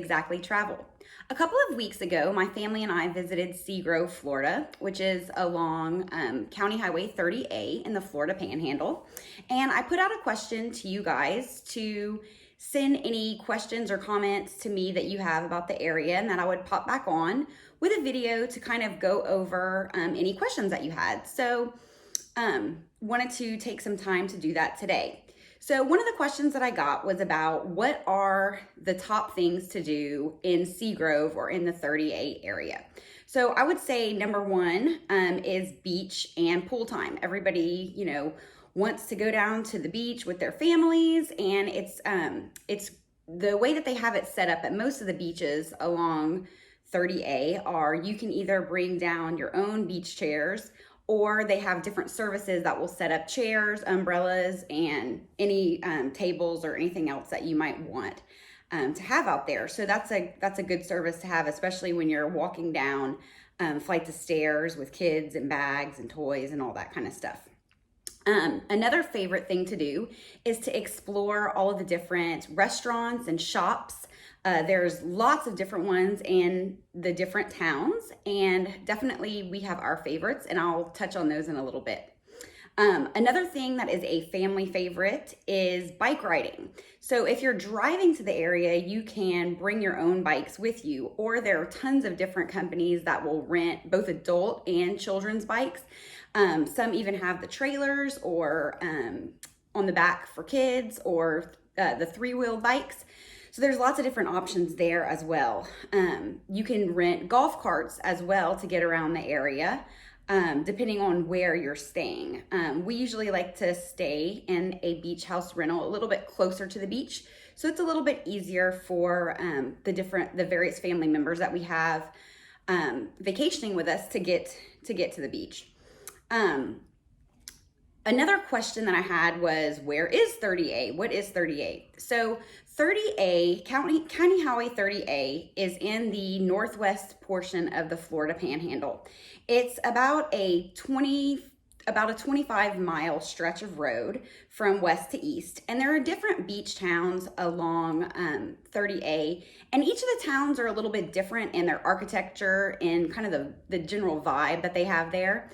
exactly travel. A couple of weeks ago, my family and I visited Seagrove, Florida, which is along County Highway 30A in the Florida Panhandle. And I put out a question to you guys to send any questions or comments to me that you have about the area, and that I would pop back on with a video to kind of go over any questions that you had. So wanted to take some time to do that today. So one of the questions that I got was about what are the top things to do in Seagrove or in the 30A area. So I would say number one is beach and pool time. Everybody, wants to go down to the beach with their families, and it's the way that they have it set up at most of the beaches along 30A are you can either bring down your own beach chairs, or they have different services that will set up chairs, umbrellas, and any tables or anything else that you might want to have out there. So that's a good service to have, especially when you're walking down flights of stairs with kids and bags and toys and all that kind of stuff. Another favorite thing to do is to explore all of the different restaurants and shops. There's lots of different ones in the different towns, and definitely we have our favorites, and I'll touch on those in a little bit. Another thing that is a family favorite is bike riding. So if you're driving to the area, you can bring your own bikes with you, or there are tons of different companies that will rent both adult and children's bikes. Some even have the trailers or on the back for kids, or the three-wheel bikes. So there's lots of different options there as well. You can rent golf carts as well to get around the area, depending on where you're staying. We usually like to stay in a beach house rental a little bit closer to the beach, so it's a little bit easier for the various family members that we have vacationing with us to get to the beach. Another question that I had was, where is 30A? What is 30A? So 30A, County Highway 30A, is in the northwest portion of the Florida Panhandle. It's about a 25-mile stretch of road from west to east, and there are different beach towns along 30A, and each of the towns are a little bit different in their architecture and kind of the general vibe that they have there.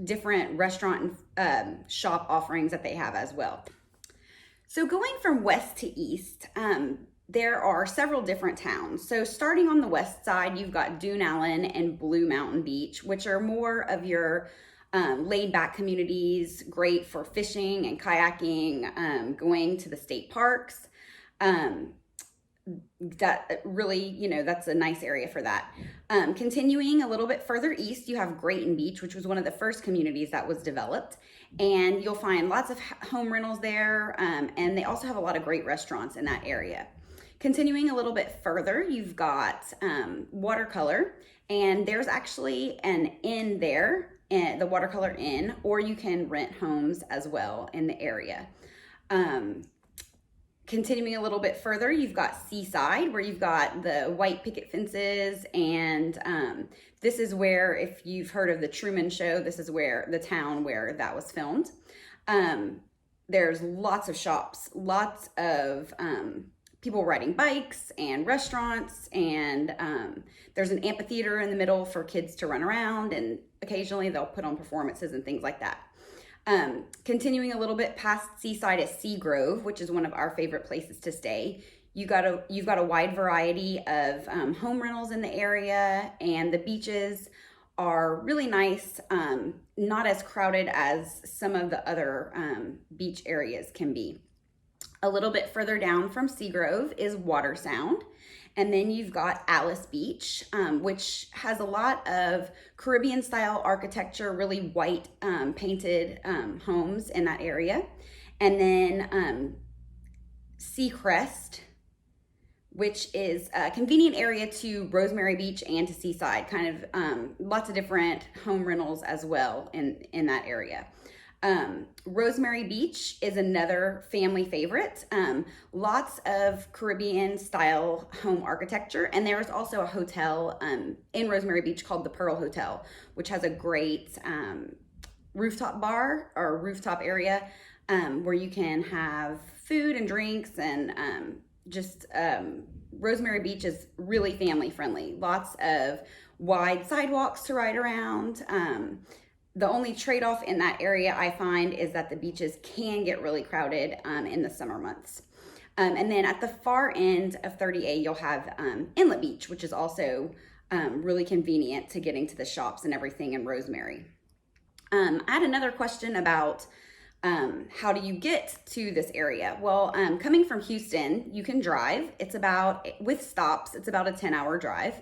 Different restaurant and shop offerings that they have as well. So going from west to east, there are several different towns. So starting on the west side, you've got Dune Allen and Blue Mountain Beach, which are more of your laid back communities, great for fishing and kayaking, going to the state parks. That really, that's a nice area for that. Continuing a little bit further east, you have Grayton Beach, which was one of the first communities that was developed, and you'll find lots of home rentals there, and they also have a lot of great restaurants in that area. Continuing a little bit further, you've got Watercolor, and there's actually an inn there, the Watercolor Inn, or you can rent homes as well in the area. Continuing a little bit further, you've got Seaside, where you've got the white picket fences, and this is where, if you've heard of the Truman Show, this is where the town where that was filmed. There's lots of shops, lots of people riding bikes and restaurants, and there's an amphitheater in the middle for kids to run around, and occasionally they'll put on performances and things like that. Continuing a little bit past Seaside is Seagrove, which is one of our favorite places to stay. You've got a wide variety of home rentals in the area, and the beaches are really nice, not as crowded as some of the other beach areas can be. A little bit further down from Seagrove is Water Sound. And then you've got Alice Beach, which has a lot of Caribbean style architecture, really white painted homes in that area. And then Seacrest, which is a convenient area to Rosemary Beach and to Seaside, kind of lots of different home rentals as well in that area. Rosemary Beach is another family favorite. Lots of Caribbean style home architecture, and there's also a hotel in Rosemary Beach called the Pearl Hotel, which has a great rooftop bar or rooftop area where you can have food and drinks and Rosemary Beach is really family friendly. Lots of wide sidewalks to ride around. The only trade-off in that area I find is that the beaches can get really crowded in the summer months. And then at the far end of 30A, you'll have Inlet Beach, which is also really convenient to getting to the shops and everything in Rosemary. I had another question about how do you get to this area? Well, coming from Houston, you can drive. It's about, with stops, it's about a 10-hour drive.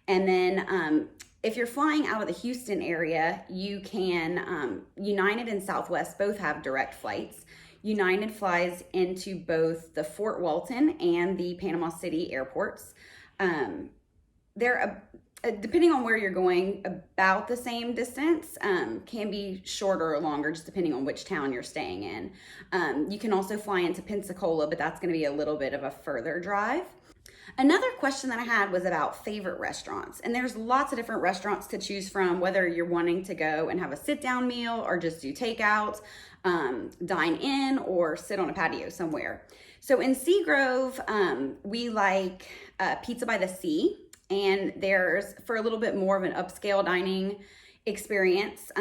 And then if you're flying out of the Houston area, you can, United and Southwest both have direct flights. United flies into both the Fort Walton and the Panama City airports. They're, depending on where you're going, about the same distance, can be shorter or longer, just depending on which town you're staying in. You can also fly into Pensacola, but that's gonna be a little bit of a further drive. Another question that I had was about favorite restaurants. And there's lots of different restaurants to choose from, whether you're wanting to go and have a sit-down meal or just do takeout, dine in, or sit on a patio somewhere. So in Seagrove, we like Pizza by the Sea. And there's, for a little bit more of an upscale dining experience,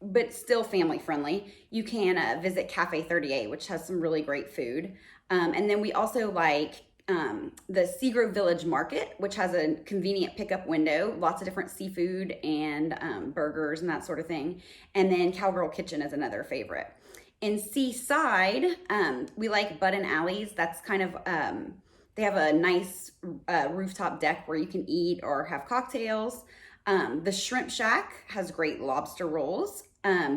but still family friendly, you can visit Cafe 38, which has some really great food. And then we also like the Seagrove Village Market, which has a convenient pickup window, lots of different seafood and burgers and that sort of thing. And then Cowgirl Kitchen is another favorite. In Seaside, we like Bud and Alley's. That's kind of, they have a nice rooftop deck where you can eat or have cocktails. The Shrimp Shack has great lobster rolls.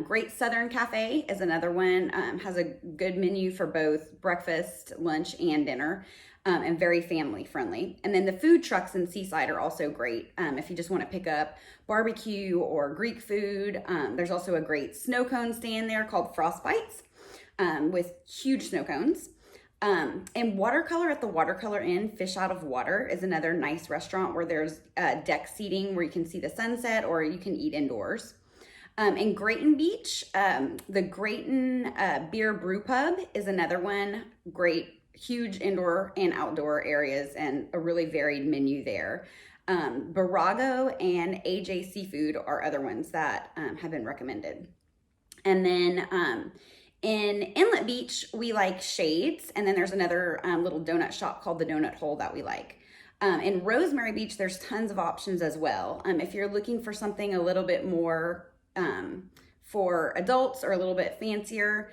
Great Southern Cafe is another one, has a good menu for both breakfast, lunch, and dinner, and very family friendly. And then the food trucks in Seaside are also great if you just want to pick up barbecue or Greek food. There's also a great snow cone stand there called Frostbites with huge snow cones. And Watercolor at the Watercolor Inn, Fish Out of Water, is another nice restaurant where there's deck seating where you can see the sunset or you can eat indoors. In Grayton Beach, the Grayton Beer Brew Pub is another one. Great, huge indoor and outdoor areas and a really varied menu there. Barago and AJ Seafood are other ones that have been recommended. And then in Inlet Beach, we like Shades, and then there's another little donut shop called the Donut Hole that we like. In Rosemary Beach, there's tons of options as well. If you're looking for something a little bit more for adults or a little bit fancier,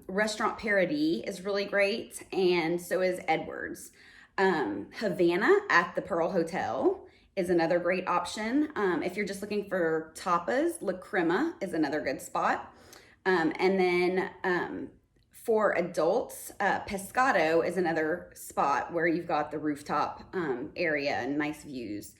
Restaurant Paradis is really great, and so is Edwards. Havana at the Pearl Hotel is another great option. If you're just looking for tapas, La Crema is another good spot. And then for adults, Pescado is another spot where you've got the rooftop area and nice views.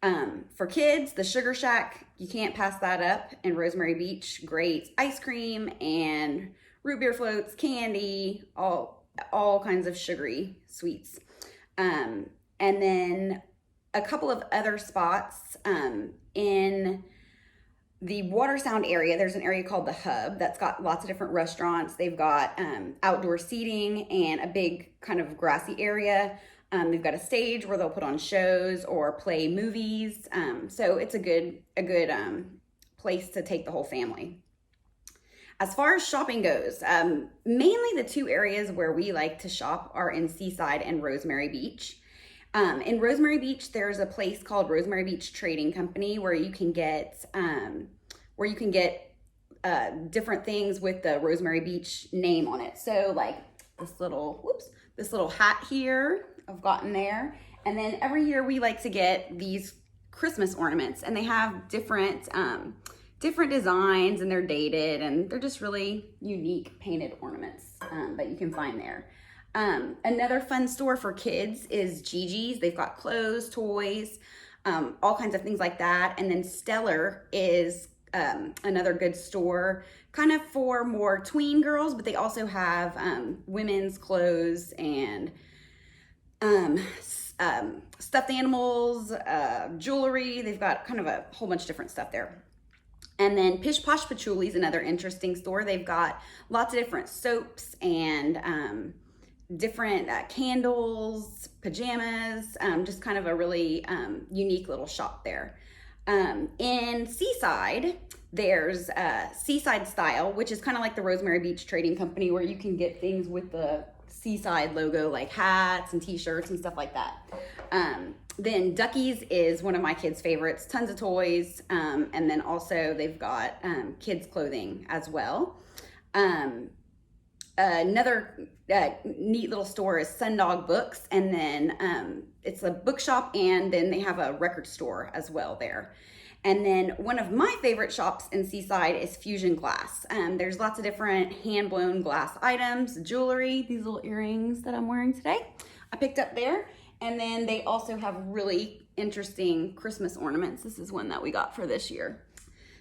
For kids, the Sugar Shack, you can't pass that up in Rosemary Beach. Great ice cream and root beer floats, candy, all kinds of sugary sweets. And then a couple of other spots in the Water Sound area, there's an area called the Hub that's got lots of different restaurants. They've got outdoor seating and a big kind of grassy area. They've got a stage where they'll put on shows or play movies. So it's a good place to take the whole family. As far as shopping goes, mainly the two areas where we like to shop are in Seaside and Rosemary Beach. In Rosemary Beach, there's a place called Rosemary Beach Trading Company where you can get different things with the Rosemary Beach name on it. So like this little hat here I've gotten there. And then every year we like to get these Christmas ornaments, and they have different designs, and they're dated, and they're just really unique painted ornaments that you can find there. Another fun store for kids is Gigi's. They've got clothes, toys, all kinds of things like that. And then Stellar is another good store kind of for more tween girls, but they also have women's clothes and stuffed animals, jewelry. They've got kind of a whole bunch of different stuff there. And then Pish Posh Patchouli is another interesting store. They've got lots of different soaps and different candles, pajamas, just kind of a really unique little shop there. In Seaside, there's Seaside Style, which is kind of like the Rosemary Beach Trading Company, where you can get things with the Seaside logo, like hats and t-shirts and stuff like that. Then Ducky's is one of my kids' favorites, tons of toys. And then also they've got kids' clothing as well. Another neat little store is Sundog Books, and then it's a bookshop, and then they have a record store as well there. And then one of my favorite shops in Seaside is Fusion Glass. There's lots of different hand-blown glass items, jewelry, these little earrings that I'm wearing today, I picked up there. And then they also have really interesting Christmas ornaments. This is one that we got for this year.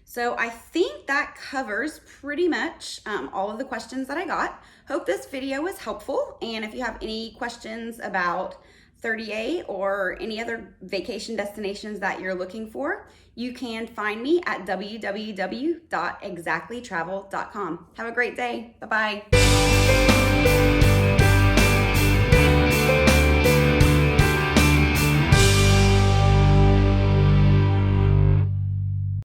So I think that covers pretty much all of the questions that I got. Hope this video was helpful. And if you have any questions about 30A or any other vacation destinations that you're looking for, you can find me at www.exactlytravel.com. Have a great day. Bye-bye.